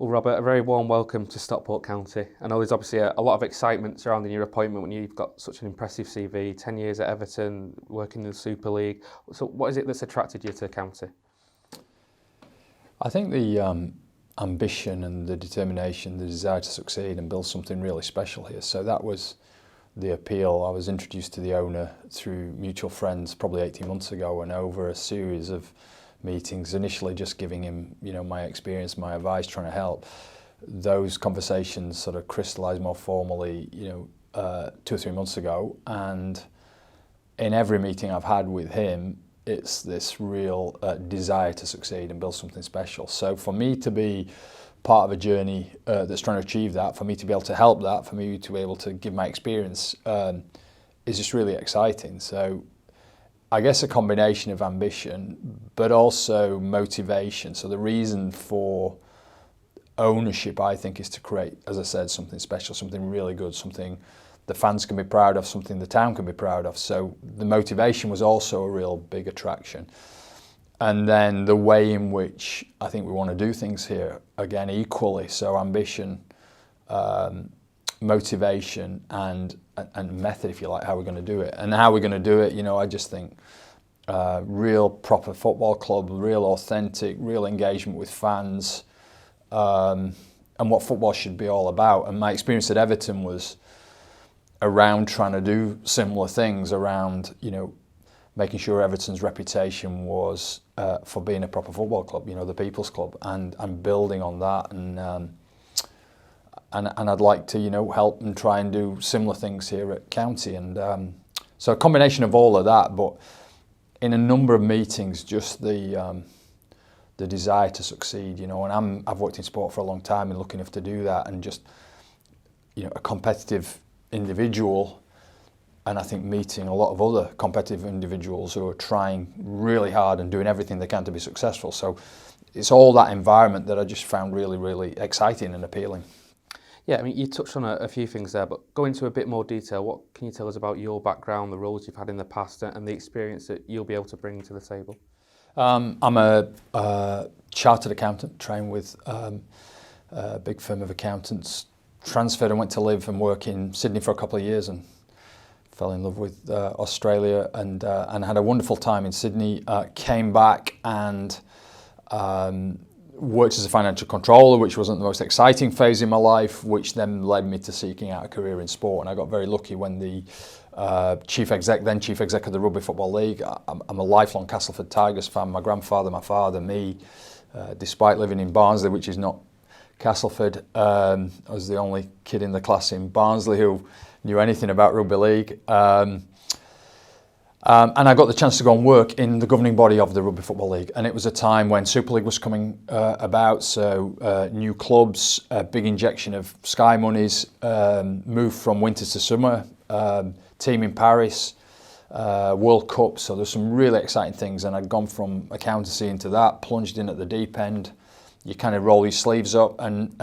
Well, Robert, a very warm welcome to Stockport County. I know there's obviously a lot of excitement surrounding your appointment when you've got such an impressive CV, 10 years at Everton, working in the Super League. So what is it that's attracted you to the county? I think the ambition and the determination, the desire to succeed and build something really special here. So that was the appeal. I was introduced to the owner through mutual friends probably 18 months ago, and over a series of meetings, initially just giving him, my experience, my advice, trying to help. Those conversations sort of crystallised more formally, 2 or 3 months ago. And in every meeting I've had with him, it's this real desire to succeed and build something special. So for me to be part of a journey that's trying to achieve that, for me to be able to help that, for me to be able to give my experience is just really exciting. So I guess a combination of ambition, but also motivation. So the reason for ownership, I think, is to create, as I said, something special, something really good, something the fans can be proud of, something the town can be proud of. So the motivation was also a real big attraction. And then the way in which I think we want to do things here, again, equally. So ambition, motivation and method, if you like, how we're going to do it. And how we're going to do it, I just think real proper football club, real authentic, real engagement with fans, and what football should be all about. And my experience at Everton was around trying to do similar things, around, making sure Everton's reputation was for being a proper football club, the people's club, and building on that. And I'd like to, help and try and do similar things here at County. And so a combination of all of that, but in a number of meetings, just the desire to succeed, and I've worked in sport for a long time and lucky enough to do that, and just, a competitive individual, and I think meeting a lot of other competitive individuals who are trying really hard and doing everything they can to be successful. So it's all that environment that I just found really, really exciting and appealing. Yeah, I mean, you touched on a few things there, but go into a bit more detail. What can you tell us about your background, the roles you've had in the past, and the experience that you'll be able to bring to the table? I'm a chartered accountant, trained with a big firm of accountants, transferred and went to live and work in Sydney for a couple of years and fell in love with Australia and had a wonderful time in Sydney. Came back and worked as a financial controller, which wasn't the most exciting phase in my life, which then led me to seeking out a career in sport. And I got very lucky when the then chief exec of the Rugby Football League. I'm a lifelong Castleford Tigers fan. My grandfather, my father, me, despite living in Barnsley, which is not Castleford, I was the only kid in the class in Barnsley who knew anything about rugby league. And I got the chance to go and work in the governing body of the Rugby Football League. And it was a time when Super League was coming about, so new clubs, a big injection of Sky monies, moved from winter to summer, team in Paris, World Cup. So there's some really exciting things. And I'd gone from accountancy into that, plunged in at the deep end. You kind of roll your sleeves up and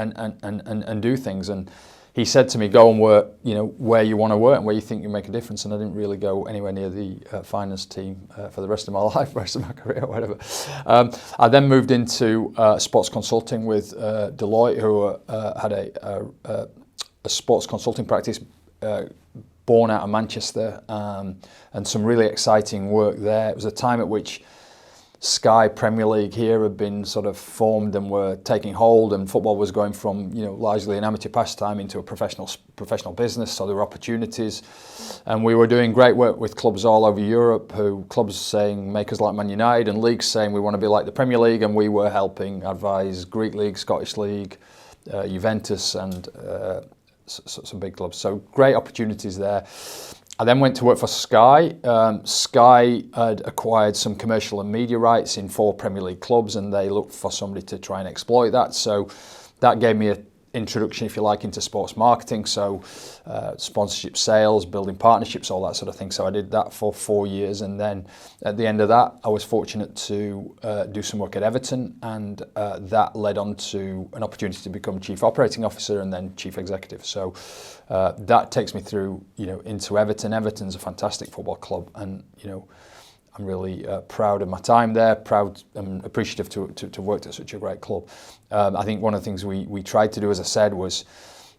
do things. And he said to me, go and work, where you want to work and where you think you make a difference. And I didn't really go anywhere near the finance team for the rest of my life, rest of my career, whatever. I then moved into sports consulting with Deloitte, who had a sports consulting practice born out of Manchester, and some really exciting work there. It was a time at which Sky Premier League here had been sort of formed and were taking hold, and football was going from largely an amateur pastime into a professional business. So there were opportunities, and we were doing great work with clubs all over Europe. Clubs saying make us like Man United, and leagues saying we want to be like the Premier League, and we were helping advise Greek League, Scottish League, Juventus, and some big clubs. So great opportunities there. I then went to work for Sky. Sky had acquired some commercial and media rights in 4 Premier League clubs, and they looked for somebody to try and exploit that. So that gave me an introduction, if you like, into sports marketing. So sponsorship sales, building partnerships, all that sort of thing. So I did that for 4 years. And then at the end of that, I was fortunate to do some work at Everton. And that led on to an opportunity to become Chief Operating Officer and then Chief Executive. So that takes me through, into Everton. Everton's a fantastic football club. And, I'm really proud of my time there, proud and appreciative to work at such a great club. I think one of the things we tried to do, as I said, was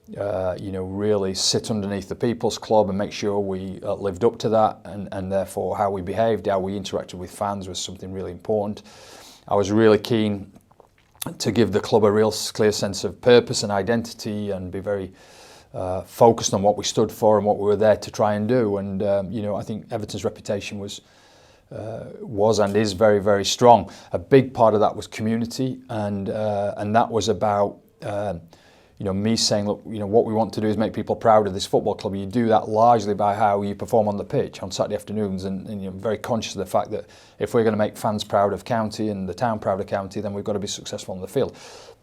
really sit underneath the People's Club and make sure we lived up to that, and therefore how we behaved, how we interacted with fans was something really important. I was really keen to give the club a real clear sense of purpose and identity, and be very focused on what we stood for and what we were there to try and do. And I think Everton's reputation was and is very, very strong. A big part of that was community, and that was about me saying, look, what we want to do is make people proud of this football club. You do that largely by how you perform on the pitch on Saturday afternoons, and I'm very conscious of the fact that if we're going to make fans proud of County and the town proud of County, then we've got to be successful on the field.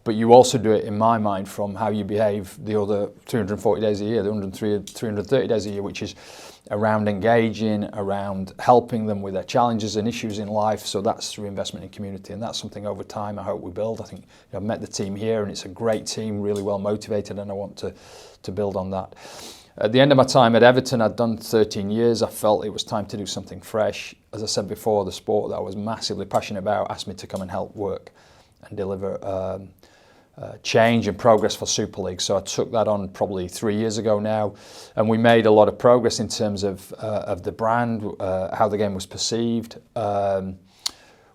But you also do it, in my mind, from how you behave the other 340 days a year, the 330 days a year, which is around engaging, around helping them with their challenges and issues in life. So that's reinvestment in community, and that's something over time I hope we build. I think I've met the team here, and it's a great team, really well motivated, and I want to build on that. At the end of my time at Everton, I'd done 13 years. I felt it was time to do something fresh. As I said before, the sport that I was massively passionate about asked me to come and help work and deliver change and progress for Super League. So I took that on probably 3 years ago now, and we made a lot of progress in terms of the brand, how the game was perceived,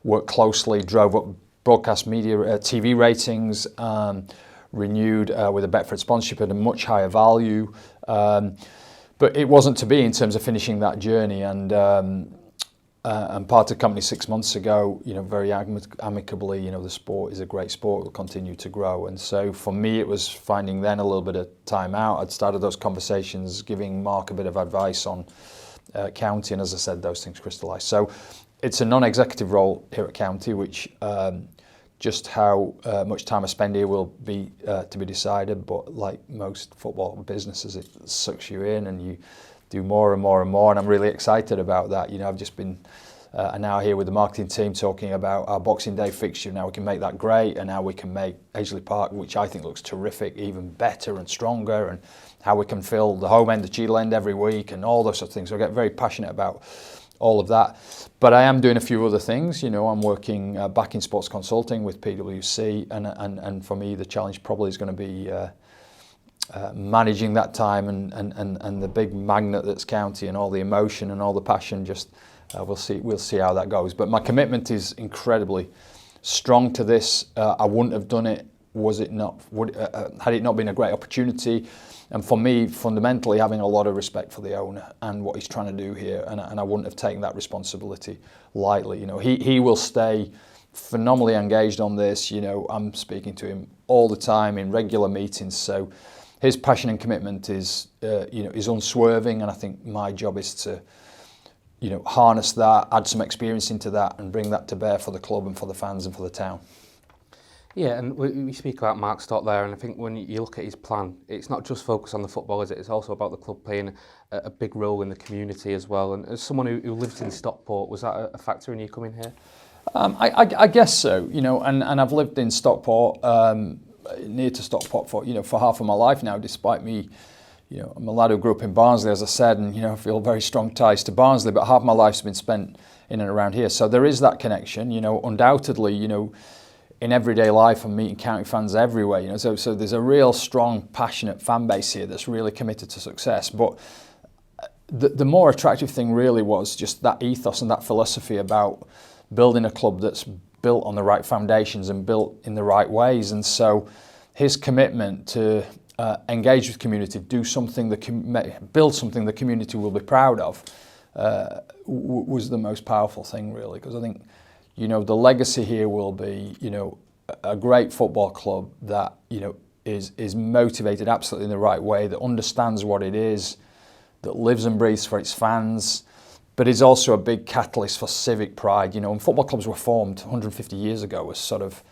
worked closely, drove up broadcast media, TV ratings, renewed with a Betfred sponsorship at a much higher value. But it wasn't to be in terms of finishing that journey, and part of the company 6 months ago, very amicably, the sport is a great sport, will continue to grow. And so for me, it was finding then a little bit of time out. I'd started those conversations, giving Mark a bit of advice on County, and as I said, those things crystallised. So it's a non-executive role here at County, which just how much time I spend here will be to be decided. But like most football businesses, it sucks you in, and you do more and more and more, and I'm really excited about that. I've just been an hour here with the marketing team talking about our Boxing Day fixture, and how we can make that great, and how we can make Edgeley Park, which I think looks terrific, even better and stronger, and how we can fill the home end, the Cheadle end every week, and all those sort of things. So I get very passionate about all of that. But I am doing a few other things. I'm working back in sports consulting with PwC, and for me the challenge probably is going to be managing that time and the big magnet that's County, and all the emotion and all the passion. Just we'll see how that goes. But my commitment is incredibly strong to this. I wouldn't have done it had it not been a great opportunity. And for me, fundamentally, having a lot of respect for the owner and what he's trying to do here, and I wouldn't have taken that responsibility lightly. He will stay phenomenally engaged on this. I'm speaking to him all the time in regular meetings. So his passion and commitment is unswerving, and I think my job is to harness that, add some experience into that, and bring that to bear for the club and for the fans and for the town. Yeah, and we speak about Mark Stott there, and I think when you look at his plan, it's not just focused on the football, is it? It's also about the club playing a big role in the community as well. And as someone who lives in Stockport, was that a factor in you coming here? I guess so, and I've lived in Stockport, near to Stockport for half of my life now, despite me, I'm a lad who grew up in Barnsley, as I said, and I feel very strong ties to Barnsley, but half my life's been spent in and around here. So there is that connection, undoubtedly, in everyday life I'm meeting County fans everywhere, so there's a real strong, passionate fan base here that's really committed to success. But the more attractive thing really was just that ethos and that philosophy about building a club that's built on the right foundations and built in the right ways. And so his commitment to engage with community, build something the community will be proud of, was the most powerful thing really, because I think the legacy here will be a great football club that is motivated absolutely in the right way, that understands what it is, that lives and breathes for its fans, but is also a big catalyst for civic pride. When football clubs were formed 150 years ago as sort of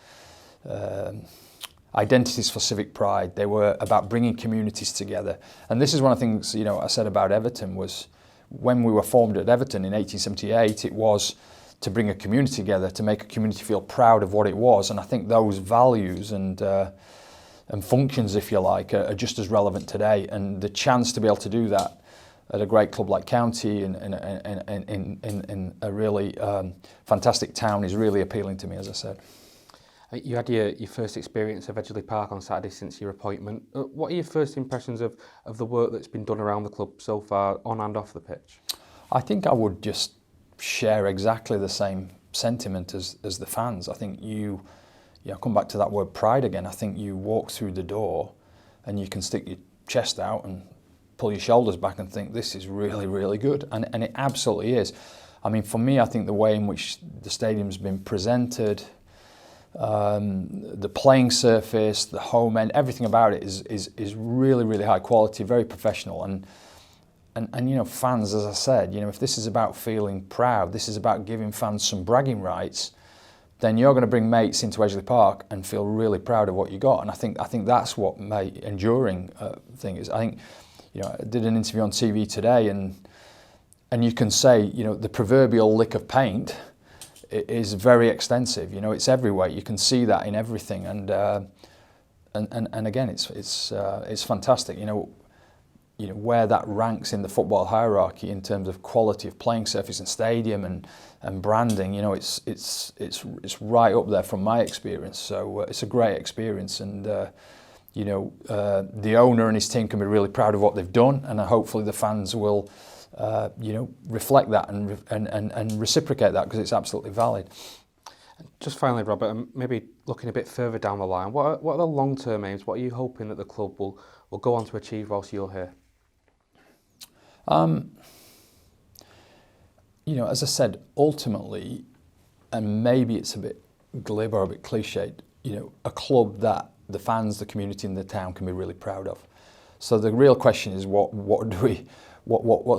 identities for civic pride, they were about bringing communities together. And this is one of the things I said about Everton, was when we were formed at Everton in 1878, it was to bring a community together, to make a community feel proud of what it was. And I think those values and functions, if you like, are just as relevant today. And the chance to be able to do that at a great club like County in a really fantastic town is really appealing to me, as I said. You had your first experience of Edgeley Park on Saturday since your appointment. What are your first impressions of the work that's been done around the club so far, on and off the pitch? I think I would just share exactly the same sentiment as the fans. I think you come back to that word pride again. I think you walk through the door and you can stick your chest out and pull your shoulders back and think this is really, really good. And it absolutely is. I mean, for me, I think the way in which the stadium's been presented, the playing surface, the home end, everything about it is really, really high quality, very professional. And you know, fans, as I said, you know, if this is about feeling proud, this is about giving fans some bragging rights, then you're going to bring mates into Edgeley Park and feel really proud of what you got. And I think that's what my enduring thing is. I think, you know, I did an interview on TV today, and you can say, you know, the proverbial lick of paint is very extensive. You know, it's everywhere. You can see that in everything, and again, it's fantastic. You know where that ranks in the football hierarchy in terms of quality of playing surface and stadium and branding. You know, it's right up there from my experience. So it's a great experience, and you know, the owner and his team can be really proud of what they've done, and hopefully the fans will you know, reflect that and reciprocate that, because it's absolutely valid. Just finally, Robert, and maybe looking a bit further down the line, what are the long-term aims? What are you hoping that the club will go on to achieve whilst you're here? You know, as I said, ultimately, and maybe it's a bit glib or a bit cliched, you know, a club that the fans, the community, and the town can be really proud of. So the real question is, what's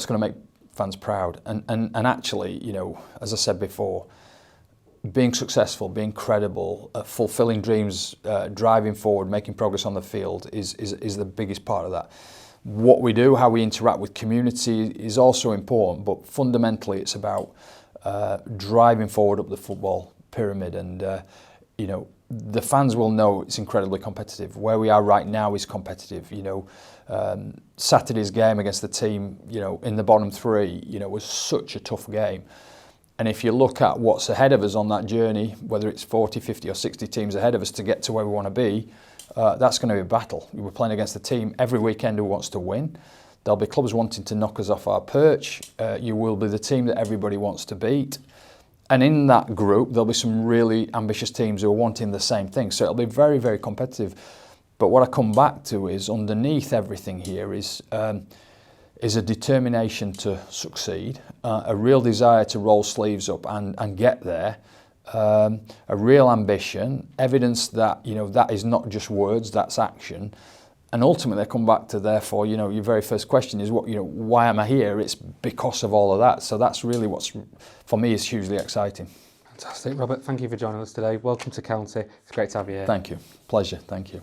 going to make fans proud? And actually, you know, as I said before, being successful, being credible, fulfilling dreams, driving forward, making progress on the field is the biggest part of that. What we do, how we interact with community is also important, but fundamentally it's about driving forward up the football pyramid. And you know, the fans will know it's incredibly competitive. Where we are right now is competitive. You know, Saturday's game against the team, you know, in the bottom three, you know, was such a tough game. And if you look at what's ahead of us on that journey, whether it's 40, 50 or 60 teams ahead of us to get to where we want to be, that's going to be a battle. We're playing against a team every weekend who wants to win. There'll be clubs wanting to knock us off our perch. You will be the team that everybody wants to beat. And in that group, there'll be some really ambitious teams who are wanting the same thing. So it'll be very, very competitive. But what I come back to is, underneath everything here is a determination to succeed, a real desire to roll sleeves up and get there, a real ambition, evidence that, you know, that is not just words, that's action. And ultimately I come back to, therefore, you know, your very first question is, what, you know, why am I here? It's because of all of that. So that's really what's, for me, is hugely exciting. Fantastic. Robert, thank you for joining us today. Welcome to County. It's great to have you here. Thank you. Pleasure. Thank you.